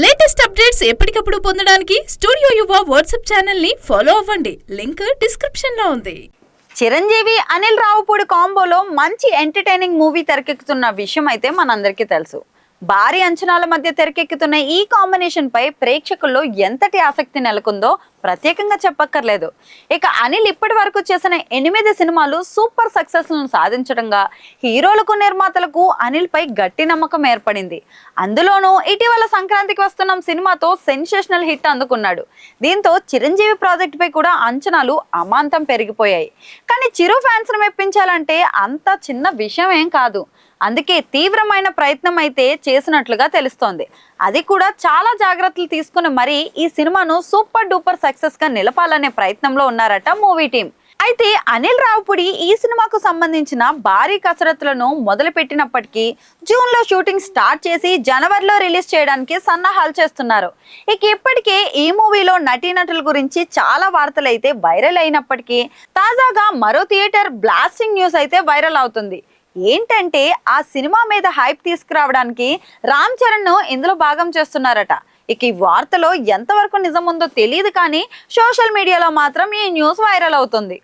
Latest updates ఎప్పటికప్పుడు పొందడానికి studio యువ వాట్సాప్ ఛానల్ ని ఫాలో అవ్వండి. లింక్ డిస్క్రిప్షన్ లో ఉంది. చిరంజీవి అనిల్ రావుపూడి కాంబోలో మంచి ఎంటర్టైనింగ్ మూవీ తెరకెక్కుతున్న విషయం అయితే మనందరికీ తెలుసు. భారీ అంచనాల మధ్య తెరకెక్కుతున్న ఈ కాంబినేషన్ పై ప్రేక్షకుల్లో ఎంతటి ఆసక్తి నెలకొందో ప్రత్యేకంగా చెప్పక్కర్లేదు. ఇక అనిల్ ఇప్పటి వరకు చేసిన 8 సినిమాలు సూపర్ సక్సెస్ లను సాధించడంగా హీరోలకు నిర్మాతలకు అనిల్ పై గట్టి నమ్మకం ఏర్పడింది. అందులోనూ ఇటీవల సంక్రాంతికి వస్తున్న సినిమాతో సెన్సేషనల్ హిట్ అందుకున్నాడు. దీంతో చిరంజీవి ప్రాజెక్ట్ పై కూడా అంచనాలు అమాంతం పెరిగిపోయాయి. కానీ చిరు ఫ్యాన్స్ ను మెప్పించాలంటే అంత చిన్న విషయం ఏం కాదు. అందుకే తీవ్రమైన ప్రయత్నం అయితే చేసినట్లుగా తెలుస్తోంది. అది కూడా చాలా జాగ్రత్తలు తీసుకుని మరీ ఈ సినిమాను సూపర్ డూపర్ సక్సెస్ గా నిలపాలనే ప్రయత్నంలో ఉన్నారట మూవీ టీం. అయితే అనిల్ రావుపూడి ఈ సినిమాకు సంబంధించిన భారీ కసరత్తులను మొదలు పెట్టినప్పటికీ జూన్ లో షూటింగ్ స్టార్ట్ చేసి జనవరిలో రిలీజ్ చేయడానికి సన్నాహాలు చేస్తున్నారు. ఇక ఇప్పటికే ఈ మూవీలో నటీనటుల గురించి చాలా వార్తలు అయితే వైరల్ అయినప్పటికీ తాజాగా మరో థియేటర్ బ్లాస్టింగ్ న్యూస్ అయితే వైరల్ అవుతుంది. ఏంటంటే ఆ సినిమా మీద హైప్ తీసుకురావడానికి రామ్ చరణ్ ను ఇందులో భాగం చేస్తున్నారట. ఇక ఈ వార్తలో ఎంతవరకు నిజం ఉందో తెలియదు, కానీ సోషల్ మీడియాలో మాత్రం ఈ న్యూస్ వైరల్ అవుతుంది.